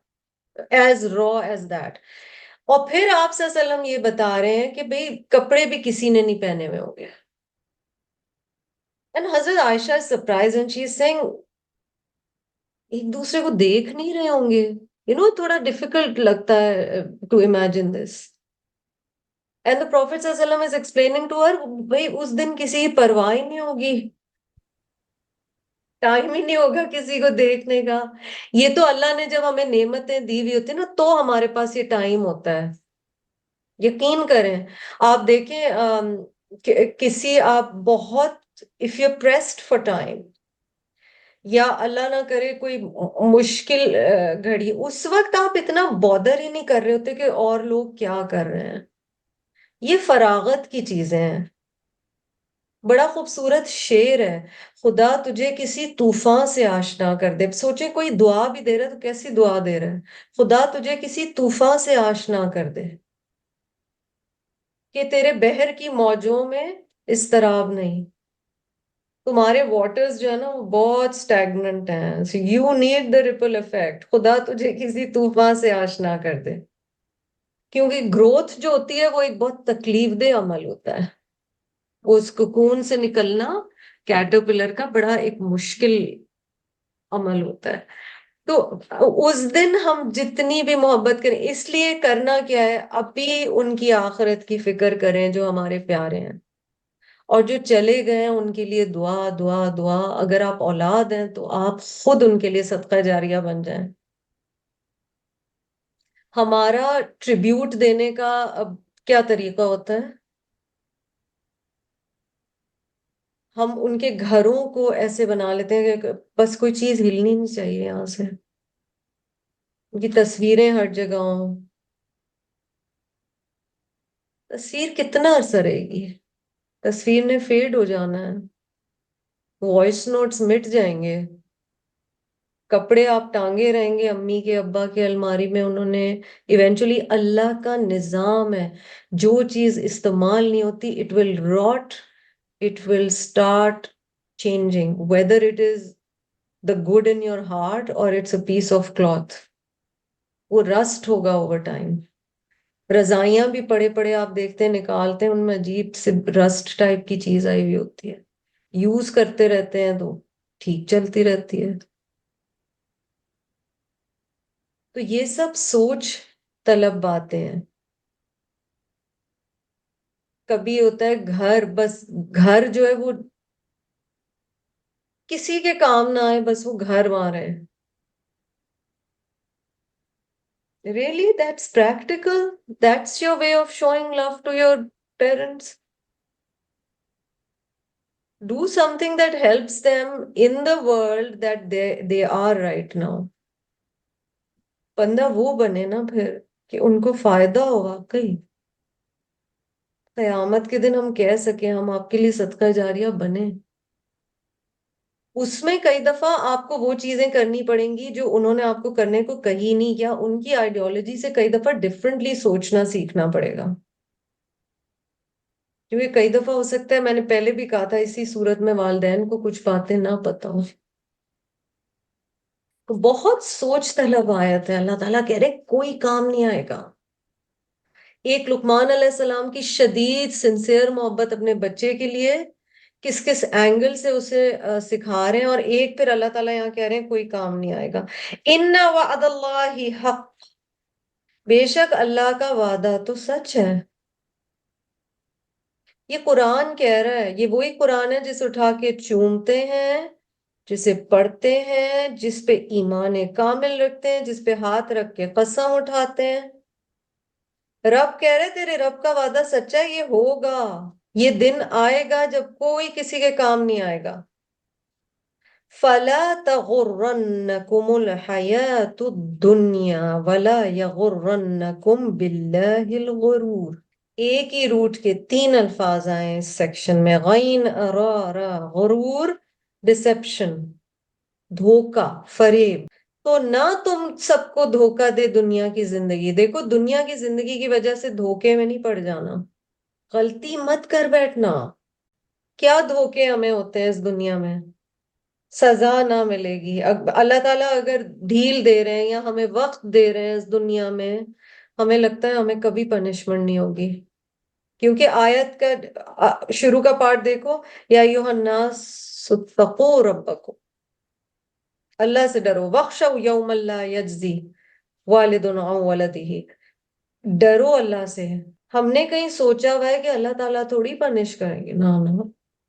as raw as that. اور پھر آپ صلی اللہ علیہ وسلم یہ بتا رہے ہیں کہ بھئی کپڑے بھی کسی نے نہیں پہنے ہوئے ہوں گے. And حضرت عائشہ is surprised and she is saying ایک دوسرے کو دیکھ نہیں رہے ہوں گے. تھوڑا ڈیفیکلٹ لگتا ہے to imagine this. And the Prophet صلی اللہ علیہ وسلم is explaining to her, بھئی اس دن کسی کی پرواہ ہی نہیں ہوگی, ٹائم ہی نہیں ہوگا کسی کو دیکھنے کا. یہ تو اللہ نے جب ہمیں نعمتیں دی ہوئی ہوتی ہیں نا, تو ہمارے پاس یہ ٹائم ہوتا ہے. یقین کریں, آپ دیکھیں کسی آپ بہت if you're pressed for time, یا اللہ نہ کرے کوئی مشکل گھڑی, اس وقت آپ اتنا بودر ہی نہیں کر رہے ہوتے کہ اور لوگ کیا کر رہے ہیں. یہ فراغت کی چیزیں ہیں. بڑا خوبصورت شعر ہے, خدا تجھے کسی طوفان سے آشنا کر دے. سوچیں کوئی دعا بھی دے رہا ہے تو کیسی دعا دے رہا ہے, خدا تجھے کسی طوفان سے آشنا کر دے کہ تیرے بحر کی موجوں میں اضطراب نہیں. تمہارے واٹرز جو ہے نا وہ بہت سٹیگننٹ ہیں, you need the ripple effect. خدا تجھے کسی طوفان سے آشنا کر دے, کیونکہ گروتھ جو ہوتی ہے وہ ایک بہت تکلیف دہ عمل ہوتا ہے. اس کوکون سے نکلنا کیٹرپلر کا بڑا ایک مشکل عمل ہوتا ہے. تو اس دن ہم جتنی بھی محبت کریں, اس لیے کرنا کیا ہے, ابھی ان کی آخرت کی فکر کریں جو ہمارے پیارے ہیں, اور جو چلے گئے ہیں ان کے لیے دعا دعا دعا. اگر آپ اولاد ہیں تو آپ خود ان کے لیے صدقہ جاریہ بن جائیں. ہمارا ٹریبیوٹ دینے کا اب کیا طریقہ ہوتا ہے, ہم ان کے گھروں کو ایسے بنا لیتے ہیں کہ بس کوئی چیز ہلنی نہیں چاہیے یہاں سے, ان کی تصویریں ہر جگہ ہوں. تصویر کتنا عرصہ رہے گی, تصویر نے فیڈ ہو جانا ہے, وائس نوٹس مٹ جائیں گے, کپڑے آپ ٹانگے رہیں گے امی کے ابا کے الماری میں, انہوں نے ایونچولی, اللہ کا نظام ہے, جو چیز استعمال نہیں ہوتی it will rot, it will start changing, whether it is the good in your heart or it's a piece of cloth. وہ رسٹ ہوگا اوور ٹائم. رضائیاں بھی پڑے پڑے آپ دیکھتے ہیں نکالتے ہیں, ان میں عجیب سے رسٹ ٹائپ کی چیز آئی ہوئی ہوتی ہے. یوز کرتے رہتے ہیں تو ٹھیک چلتی رہتی ہے. تو یہ سب سوچ طلب باتیں ہیں. کبھی ہوتا ہے گھر, بس گھر جو ہے وہ کسی کے کام نہ آئے, بس وہ گھر وہاں رہے. Really? That's practical? That's your way of showing love to your parents? Do something that helps them in the world that they are right now. بندہ وہ بنے نا پھر کہ ان کو فائدہ ہو واقعی. قیامت کے دن ہم کہہ سکیں ہم آپ کے لیے صدقہ جاریہ بنے. اس میں کئی دفعہ آپ کو وہ چیزیں کرنی پڑیں گی جو انہوں نے آپ کو کرنے کو کہی نہیں، یا ان کی آئیڈیالوجی سے کئی دفعہ ڈفرینٹلی سوچنا سیکھنا پڑے گا. کیونکہ کئی دفعہ ہو سکتا ہے، میں نے پہلے بھی کہا تھا، اسی صورت میں والدین کو کچھ باتیں نہ پتا ہوں. بہت سوچ طلب آیت ہے. اللہ تعالیٰ کہہ رہے کوئی کام نہیں آئے گا. ایک لقمان علیہ السلام کی شدید سنسیئر محبت اپنے بچے کے لیے کس کس اینگل سے اسے سکھا رہے ہیں، اور ایک پھر اللہ تعالیٰ یہاں کہہ رہے ہیں کوئی کام نہیں آئے گا. ان وعد اللہ حق، بے شک اللہ کا وعدہ تو سچ ہے. یہ قرآن کہہ رہا ہے، یہ وہی قرآن ہے جسے اٹھا کے چومتے ہیں، جسے پڑھتے ہیں، جس پہ ایمان کامل رکھتے ہیں، جس پہ ہاتھ رکھ کے قسم اٹھاتے ہیں. رب کہہ رہے تیرے رب کا وعدہ سچا ہے، یہ ہوگا. یہ دن آئے گا جب کوئی کسی کے کام نہیں آئے گا. فَلَا تَغُرَّنَّكُمُ الْحَيَاةُ الدُّنْيَا وَلَا يَغُرَّنَّكُمْ بِاللَّهِ الْغُرُورُ. ایک ہی روٹ کے 3 الفاظ آئے اس سیکشن میں، غین را را، غرور ڈسپشن، دھوکا فریب. تو نہ تم سب کو دھوکا دے دنیا کی زندگی. دیکھو دنیا کی زندگی کی وجہ سے دھوکے میں نہیں پڑ جانا، غلطی مت کر بیٹھنا. کیا دھوکے ہمیں ہوتے ہیں اس دنیا میں، سزا نہ ملے گی. اللہ تعالیٰ اگر ڈھیل دے رہے ہیں یا ہمیں وقت دے رہے ہیں اس دنیا میں، ہمیں لگتا ہے ہمیں کبھی پنشمنٹ نہیں ہوگی. کیونکہ آیت کا شروع کا پارٹ دیکھو، یا ایھا الناس اتقوا ربکم، اللہ سے ڈرو. واخشوا یوما لا یجزی والد عن ولدہ، ڈرو اللہ سے. ہم نے کہیں سوچا ہوا ہے کہ اللہ تعالیٰ تھوڑی پنش کریں گے، نہ نہ.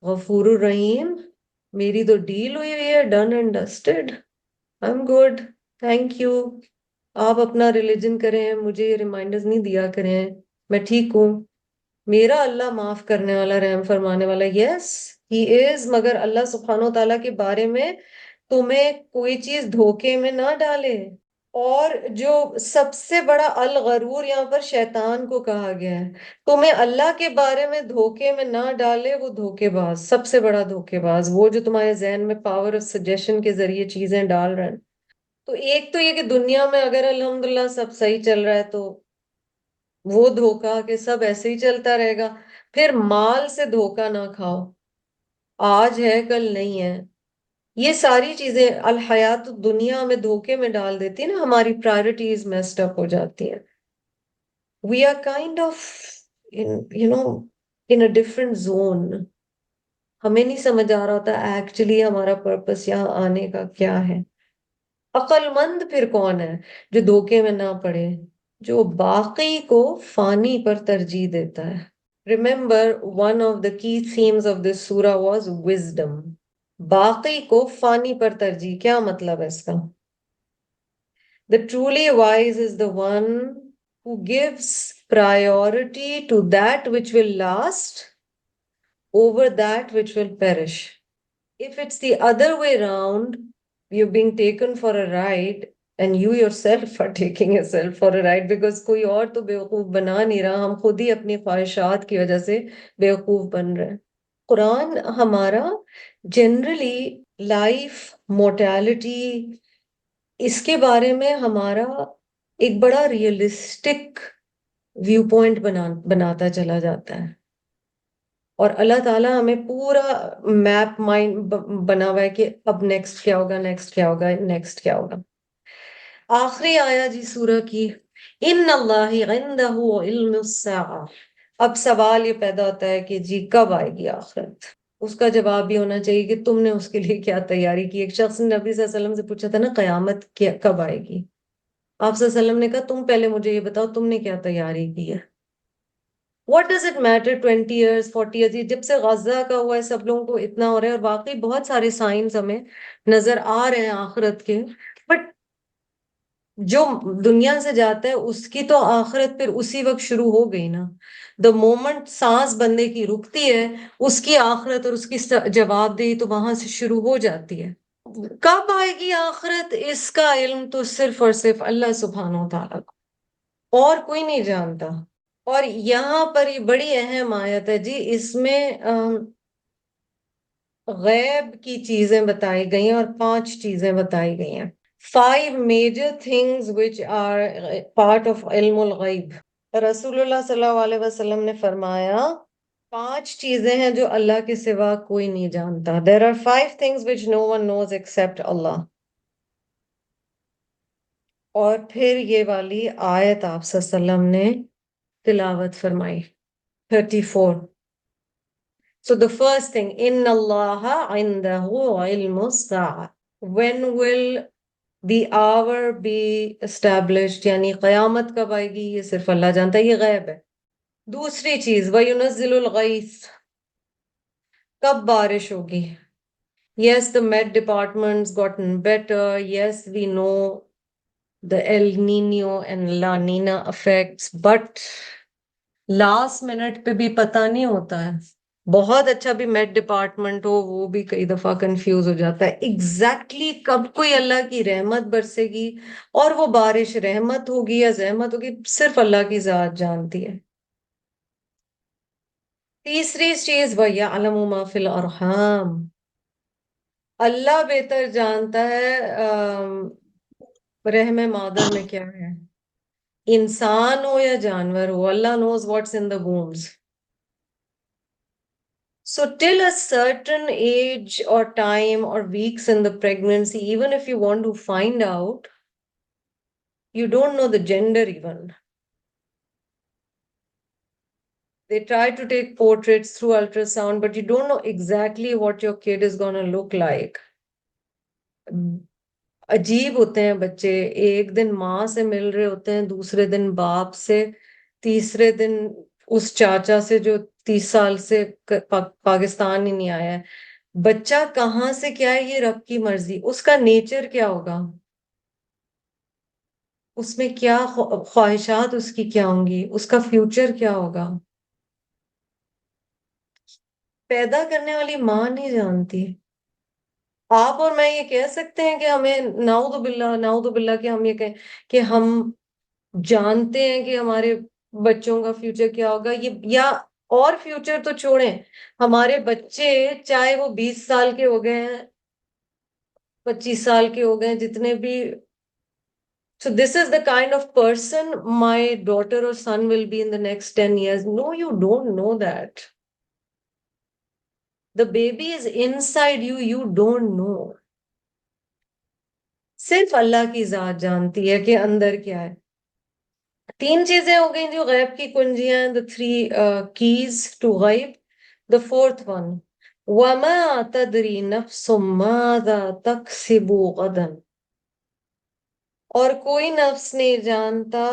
غفور الرحیم، میری تو ڈیل ہوئی ہوئی ہے، done and dusted. I am good, thank you. آپ اپنا ریلیجن کریں، مجھے یہ ریمائنڈرز نہیں دیا کریں، میں ٹھیک ہوں. میرا اللہ معاف کرنے والا، رحم فرمانے والا. یس ہی از. مگر اللہ سبحانہ و تعالیٰ کے بارے میں تمہیں کوئی چیز دھوکے میں نہ ڈالے. اور جو سب سے بڑا الغرور یہاں پر شیطان کو کہا گیا ہے، تمہیں اللہ کے بارے میں دھوکے میں نہ ڈالے. وہ دھوکے باز، سب سے بڑا دھوکے باز، وہ جو تمہارے ذہن میں پاور آف سجیشن کے ذریعے چیزیں ڈال رہے ہیں. تو ایک تو یہ کہ دنیا میں اگر الحمدللہ سب صحیح چل رہا ہے تو وہ دھوکا کہ سب ایسے ہی چلتا رہے گا. پھر مال سے دھوکا نہ کھاؤ، آج ہے کل نہیں ہے. یہ ساری چیزیں الحیات دنیا میں دھوکے میں ڈال دیتی ہیں نا، ہماری پرائرٹیز میسڈ اپ ہو جاتی ہیں. We are kind of in a different zone. ہمیں نہیں سمجھ آ رہا ہوتا ایکچولی ہمارا پرپس یہاں آنے کا کیا ہے. عقل مند پھر کون ہے جو دھوکے میں نہ پڑے، جو باقی کو فانی پر ترجیح دیتا ہے. Remember, one of the key themes of this surah was wisdom. باقی کو فانی پر ترجیح. کیا مطلب ہے اس کا؟ The truly wise is the one who gives priority to that which will last over that which will perish. If it's the other way around, you're being taken for a ride and you yourself are taking yourself for a ride, because کوئی اور تو بیوقوف بنا نہیں رہا، ہم خود ہی اپنی خواہشات کی وجہ سے بیوقوف بن رہے ہیں. قرآن ہمارا جنرلی لائف، موٹیلٹی، اس کے بارے میں ہمارا ایک بڑا ریئلسٹک ویو پوائنٹ بناتا چلا جاتا ہے. اور اللہ تعالیٰ ہمیں پورا میپ مائنڈ بنا ہوا ہے کہ اب نیکسٹ کیا ہوگا، نیکسٹ کیا ہوگا، نیکسٹ کیا ہوگا. آخری آیا جی سورہ کی، ان اللہ عندہ علم الساعہ. اب سوال یہ پیدا ہوتا ہے کہ جی کب آئے گی آخرت؟ اس کا جواب یہ ہونا چاہیے کہ تم نے اس کے لیے کیا تیاری کی. ایک شخص نے نبی صلی اللہ علیہ وسلم سے پوچھا تھا نا قیامت کب آئے گی؟ آپ صلی اللہ علیہ وسلم نے کہا تم پہلے مجھے یہ بتاؤ تم نے کیا تیاری کی ہے. What does it matter 20 years 40 years؟ جب سے غزہ کا ہوا ہے سب لوگوں کو اتنا ہو رہا ہے، اور واقعی بہت سارے سائنس ہمیں نظر آ رہے ہیں آخرت کے. بٹ جو دنیا سے جاتا ہے اس کی تو آخرت پھر اسی وقت شروع ہو گئی نا. دا مومنٹ سانس بندے کی رکتی ہے، اس کی آخرت اور اس کی جواب دہی تو وہاں سے شروع ہو جاتی ہے. کب آئے گی آخرت، اس کا علم تو صرف اور صرف اللہ سبحانہ و تعالیٰ کو، اور کوئی نہیں جانتا. اور یہاں پر یہ بڑی اہم آیت ہے جی، اس میں غیب کی چیزیں بتائی گئی ہیں اور 5 چیزیں بتائی گئی ہیں. 5 major things which are part of علم الغیب. رسول اللہ صلی اللہ علیہ وسلم نے فرمایا 5 چیزیں ہیں جو اللہ کے سوا کوئی نہیں جانتا. There are 5 things which no one knows except Allah. اور پھر یہ والی آیت آپ صلی اللہ علیہ وسلم نے تلاوت فرمائی 34. So the first thing, إِنَّ اللَّهَ عِنْدَهُ عِلْمُ السَّاعَةِ. When will the hour be established, یعنی قیامت کب آئے گی یہ صرف اللہ جانتا ہے، یہ غیب ہے. دوسری چیز وَيُنَزِّلُ الْغَيْثَ، کب بارش ہوگی. Yes, the Met department's gotten better. Yes, we know the El Nino and La Nina effects, but last minute پہ بھی پتہ نہیں ہوتا ہے. بہت اچھا بھی میٹ ڈپارٹمنٹ ہو وہ بھی کئی دفعہ کنفیوز ہو جاتا ہے ایگزیکٹلی کب کوئی اللہ کی رحمت برسے گی اور وہ بارش رحمت ہوگی یا زحمت ہوگی صرف اللہ کی ذات جانتی ہے. تیسری چیز وَيَعْلَمُ مَا فِي الْأَرْحَامِ، اللہ بہتر جانتا ہے رحم مادر میں کیا ہے، انسان ہو یا جانور ہو. اللہ knows what's in the wombs. So till a certain age or time or weeks in the pregnancy, even if you want to find out, you don't know the gender even. They try to take portraits through ultrasound, but you don't know exactly what your kid is going to look like. عجیب ہوتے ہیں بچے، ایک دن ماں سے مل رہے ہوتے ہیں، دوسرے دن باپ سے، تیسرے دن اس چاچا سے جو 30 سال سے پاکستان ہی نہیں آیا ہے. بچہ کہاں سے کیا ہے یہ رب کی مرضی. اس کا نیچر کیا ہوگا، اس میں کیا خواہشات اس کی کیا ہوں گی، اس کا فیوچر کیا ہوگا، پیدا کرنے والی ماں نہیں جانتی. آپ اور میں یہ کہہ سکتے ہیں کہ ہمیں نعوذ باللہ کہ ہم یہ کہیں کہ ہم جانتے ہیں کہ ہمارے بچوں کا فیوچر کیا ہوگا، یہ یا اور فیوچر تو چھوڑیں، ہمارے بچے چاہے وہ 20 سال کے ہو گئے ہیں 25 سال کے ہو گئے ہیں جتنے بھی. So this is the kind of person my daughter or son will be in the next 10 years. No, you don't know that. The baby is inside you, you don't know. صرف اللہ کی ذات جانتی ہے کہ اندر کیا ہے. 3 چیزیں ہو گئیں جو غیب کی کنجیاں ہیں, the 3 keys to غیب. The 4th one, وَمَا تَدْرِي نَفْسٌ مَاذَا تَكْسِبُ غَدًا, اور کوئی نفس نہیں جانتا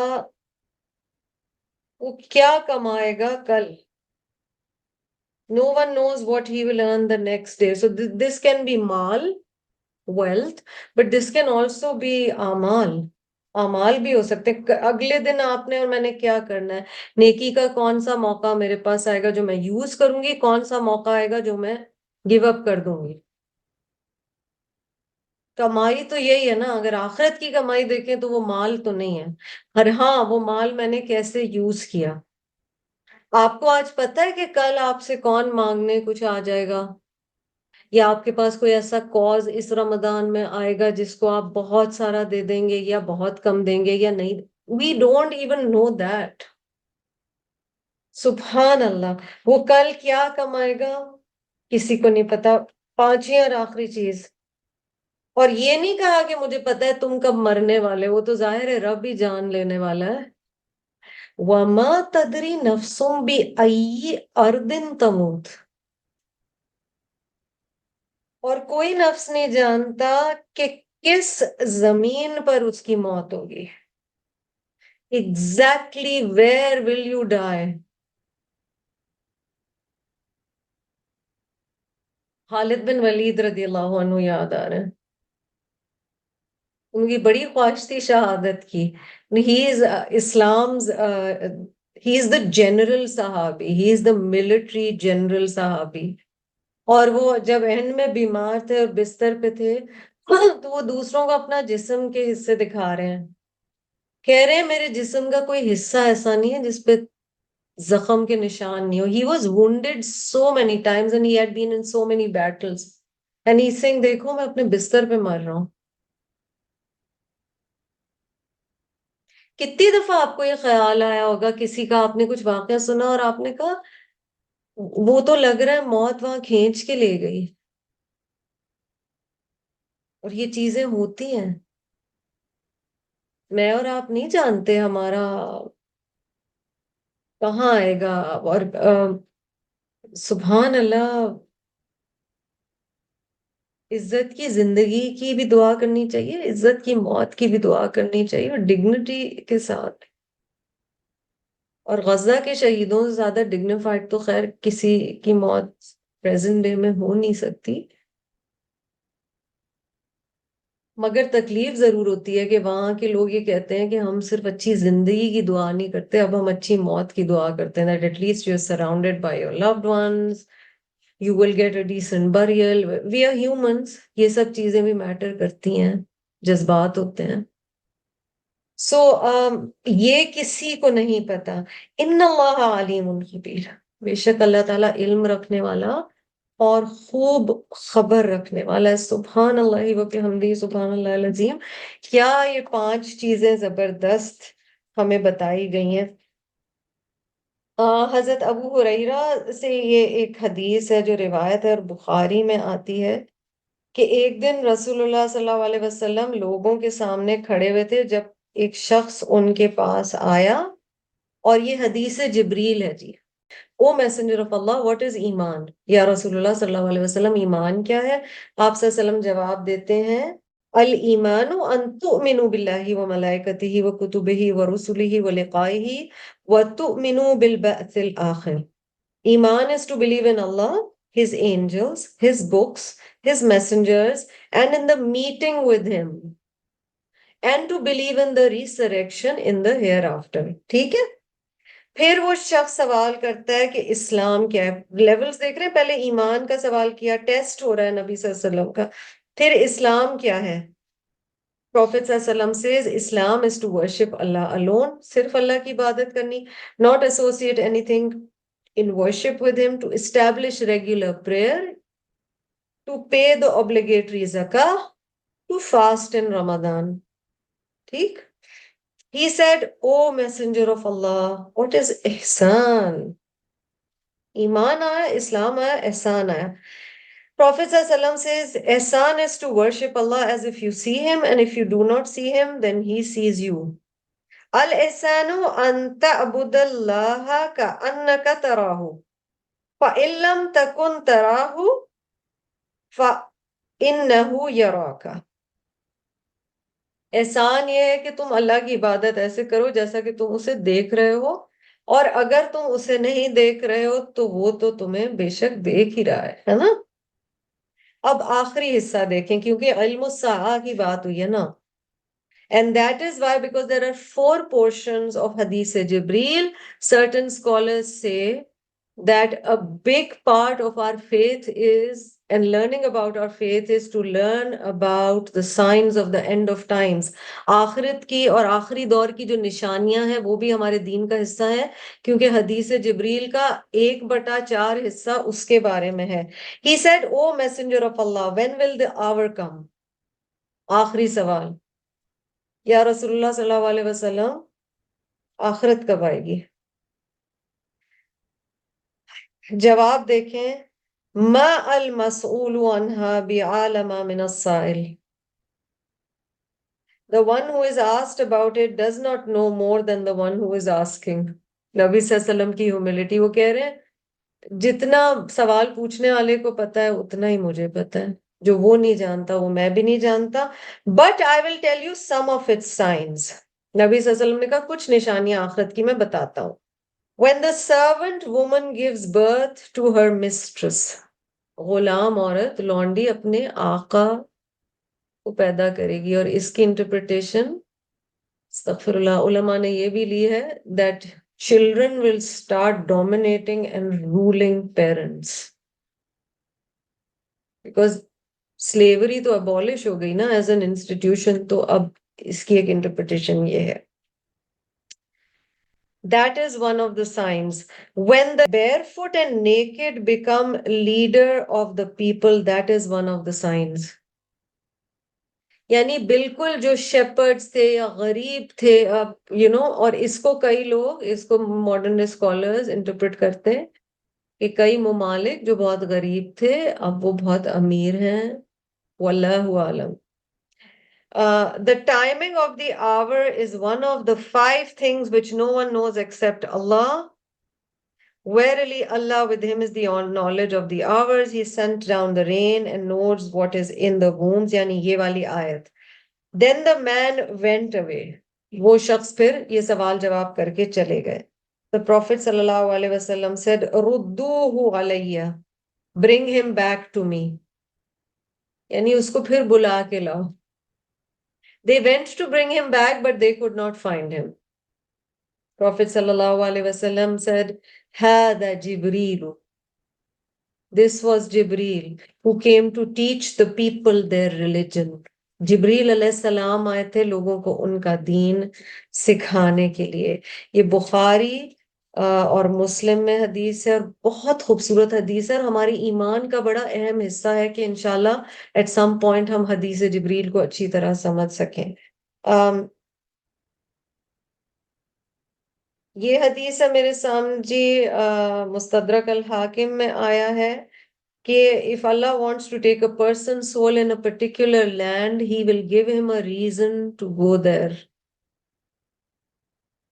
وہ کیا کمائے گا کل. No one knows what he will earn the next day. So this can be mal, wealth, but this can also be amal. اعمال بھی ہو سکتے ہیں. اگلے دن آپ نے اور میں نے کیا کرنا ہے, نیکی کا کون سا موقع میرے پاس آئے گا جو میں یوز کروں گی, کون سا موقع آئے گا جو میں گیو اپ کر دوں گی. کمائی تو یہی ہے نا, اگر آخرت کی کمائی دیکھیں تو وہ مال تو نہیں ہے, اور ہاں وہ مال میں نے کیسے یوز کیا. آپ کو آج پتہ ہے کہ کل آپ سے کون مانگنے کچھ آ جائے گا, یا آپ کے پاس کوئی ایسا کاز اس رمضان میں آئے گا جس کو آپ بہت سارا دے دیں گے یا بہت کم دیں گے یا نہیں. We don't even know that. سبحان اللہ, وہ کل کیا کمائے گا کسی کو نہیں پتا. 5ویں اور آخری چیز, اور یہ نہیں کہا کہ مجھے پتا ہے تم کب مرنے والے, وہ تو ظاہر ہے رب ہی جان لینے والا ہے. وَمَا تَدْرِي نَفْسٌ بِأَيِّ أَرْضٍ تَمُوتُ, اور کوئی نفس نہیں جانتا کہ کس زمین پر اس کی موت ہوگی. Exactly where will you die. خالد بن ولید رضی اللہ عنہ یاد آ رہے ہیں, ان کی بڑی خواہش تھی شہادت کی. He is Islam's he is the general صحابی, he is the military general صحابی, اور وہ جب اینڈ میں بیمار تھے اور بستر پہ تھے تو وہ دوسروں کو اپنا جسم کے حصے دکھا رہے ہیں, کہہ رہے ہیں میرے جسم کا کوئی حصہ ایسا نہیں ہے جس پہ زخم کے نشان نہیں ہو. He was wounded so many times and he had been in so many battles. And he's saying دیکھو میں اپنے بستر پہ مر رہا ہوں. کتنی دفعہ آپ کو یہ خیال آیا ہوگا کسی کا آپ نے کچھ واقعہ سنا اور آپ نے کہا وہ تو لگ رہا ہے موت وہاں کھینچ کے لے گئی. اور یہ چیزیں ہوتی ہیں. میں اور آپ نہیں جانتے ہمارا کہاں آئے گا. اور سبحان اللہ عزت کی زندگی کی بھی دعا کرنی چاہیے, عزت کی موت کی بھی دعا کرنی چاہیے, اور ڈگنیٹی کے ساتھ. اور غزہ کے شہیدوں سے زیادہ ڈگنیفائڈ تو خیر کسی کی موت پریزنٹ ڈے میں ہو نہیں سکتی. مگر تکلیف ضرور ہوتی ہے کہ وہاں کے لوگ یہ کہتے ہیں کہ ہم صرف اچھی زندگی کی دعا نہیں کرتے, اب ہم اچھی موت کی دعا کرتے ہیں. that at least you're surrounded by your loved ones, you will get a decent burial. We are humans. یہ سب چیزیں بھی میٹر کرتی ہیں, جذبات ہوتے ہیں. سو یہ کسی کو نہیں پتا. ان اللہ علیم خبیر, بے شک اللہ تعالیٰ علم رکھنے والا اور خوب خبر رکھنے والا ہے. سبحان اللہ وبحمدہ, سبحان اللہ العظیم. کیا یہ 5 چیزیں زبردست ہمیں بتائی گئی ہیں. حضرت ابو ہریرہ سے یہ ایک حدیث ہے جو روایت ہے اور بخاری میں آتی ہے کہ ایک دن رسول اللہ صلی اللہ علیہ وسلم لوگوں کے سامنے کھڑے ہوئے تھے جب ایک شخص ان کے پاس آیا, اور یہ حدیث جبریل ہے. جی, O messenger of Allah, what is ایمان؟ یا رسول اللہ صلی اللہ علیہ وسلم ایمان کیا ہے؟ آپ صلی اللہ علیہ وسلم جواب دیتے ہیں الایمان ان تؤمنوا باللہ وملائکتہ وکتبہ ورسلہ ولقائہ وتؤمنوا بالبعث الآخر. Iman is to believe in Allah, His angels, His books, His messengers, and in the meeting with Him, and to believe in the resurrection in the hereafter. ٹھیک ہے. پھر وہ شخص سوال کرتا ہے کہ اسلام کیا ہے. لیولز دیکھ رہے ہیں, پہلے ایمان کا سوال کیا, ٹیسٹ ہو رہا ہے نبی صلی اللہ علیہ وسلم کا. پھر اسلام کیا ہے. Prophet صلی اللہ علیہ وسلم says Islam is to worship Allah alone, صرف اللہ کی عبادت کرنی, not associate anything in worship with Him, to establish regular prayer, to pay the obligatory zakah, to fast in Ramadan. ٹھیک. He said, O messenger of Allah, what is ihsan? ایمان آیا, اسلام آیا, احسان آیا. Prophet ﷺ says, ihsan is to worship Allah as if you see Him, and if you do not see Him, then He sees you. Al-ihsanu an ta'budallaha ka'annaka tarahu. فَإِن لَمْ تَكُنْ تَرَاهُ فَإِنَّهُ يَرَاكَ. احسان یہ ہے کہ تم اللہ کی عبادت ایسے کرو جیسا کہ تم اسے دیکھ رہے ہو, اور اگر تم اسے نہیں دیکھ رہے ہو تو وہ تو تمہیں بے شک دیکھ ہی رہا ہے نا. اب آخری حصہ دیکھیں کیونکہ علم الساعہ کی بات ہوئی ہے نا. And that is why, because there are 4 portions of Hadith Jibreel, certain scholars say that a big part of our faith is, and learning about our faith is to learn about the signs of the end of times. آخرت کی اور آخری دور کی جو نشانیاں ہیں وہ بھی ہمارے دین کا حصہ ہے, کیونکہ حدیث جبریل کا 1/4 حصہ اس کے بارے میں ہے. He said, O messenger of Allah, when will the hour come? آخری سوال, یا رسول اللہ صلی اللہ علیہ وسلم آخرت کب آئے گی؟ جواب دیکھیں, ما المسئول عنہا بعالم من السائل. The one who is asked about it does not know more than the one who is asking. نبی صلی اللہ علیہ وسلم کی ہیوملٹی, وہ کہہ رہے ہیں جتنا سوال پوچھنے والے کو پتا ہے اتنا ہی مجھے پتا ہے, جو وہ نہیں جانتا وہ میں بھی نہیں جانتا. But I will tell you some of its signs. نبی صلی اللہ علیہ وسلم نے کہا کچھ نشانیاں آخرت کی میں بتاتا ہوں. When the servant woman gives birth to her mistress, Ghulam عورت لونڈی اپنے آقا کو پیدا کرے گی, اور اس کی انٹرپریٹیشن استغفر اللہ علماء نے یہ بھی لی ہے that children will start dominating and ruling parents. Because slavery تو abolish ہو گئی نا as an institution, تو اب اس کی ایک انٹرپریٹیشن یہ ہے. That is one of the signs. When the barefoot and naked become leader of the people, that is one of the signs. یعنی بالکل جو شیپرڈز تھے یا غریب تھے اور اس کو کئی لوگ اس کو ماڈرن اسکالرز انٹرپریٹ کرتے ہیں کہ کئی ممالک جو بہت غریب تھے اب وہ بہت امیر ہیں. واللہ عالم. The timing of the hour is one of the 5 things which no one knows except Allah. Verily Allah with him is the knowledge of the hours. He sent down the rain and knows what is in the wombs. یعنی یہ والی آیت. Then the man went away. وہ شخص پھر یہ سوال جواب کر کے چلے گئے. The Prophet sallallahu alaihi wasallam said, "Rudduhu alayya." Bring him back to me. یعنی اس کو پھر بلا کے لاؤ. They went to bring him back, but they could not find him. Prophet sallallahu alaihi wasallam said, "Hada Jibreel." This was Jibreel who came to teach the people their religion. جبریل علیہ السلام آئے تھے لوگوں کو ان کا دین سکھانے کے لیے. یہ بخاری اور مسلم میں حدیث ہے اور بہت خوبصورت حدیث ہے اور ہماری ایمان کا بڑا اہم حصہ ہے کہ انشاءاللہ ایٹ سم پوائنٹ ہم حدیث جبریل کو اچھی طرح سمجھ سکیں. یہ حدیث ہے میرے سامنے جی مستدرک الحاکم میں آیا ہے کہ if Allah wants to take a person's soul in a particular land, he will give him a reason to go there.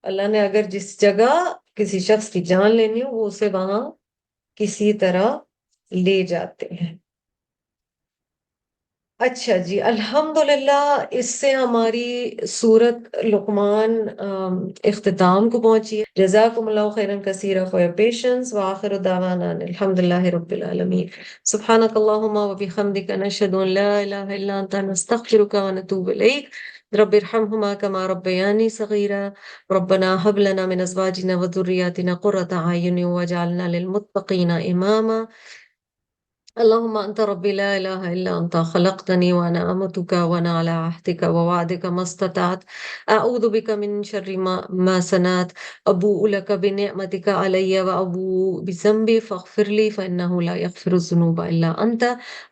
اللہ نے اگر جس جگہ کسی شخص کی جان لینی ہو وہ اسے وہاں کسی طرح لے جاتے ہیں. اچھا جی الحمدللہ اس سے ہماری سورت لقمان اختتام کو پہنچی ہے. جزاکم اللہ خیرا کثیرا for your patience وآخر دعوانا الحمدللہ رب العالمین. سبحانک اللہم وبحمدک نشہد ان لا الہ الا انت نستغفرک ونتوب الیک. رب ارحمہما کما ربیانی صغیرا. ربنا هب لنا من ازواجنا وذریاتنا قرۃ اعین واجعلنا للمتقین اماما. اللهم أنت ربي لا إله إلا أنت خلقتني وأنا أمتك وأنا على عهدك ووعدك ما استطعت. أعوذ بك من شر ما صنعت. أبوء لك بنعمتك علي وأبوء بذنبي فاغفر لي فإنه لا يغفر الذنوب إلا أنت.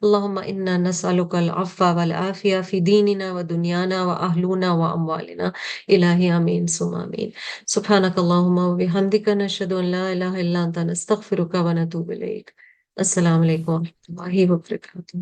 اللهم إنا نسألك العفو والعافية في ديننا ودنيانا وأهلنا وأموالنا. إلهي آمين ثم آمين. سبحانك اللهم وبحمدك نشهد أن لا إله إلا أنت نستغفرك ونتوب إليك. السلام علیکم ورحمۃ اللہ وبرکاتہ.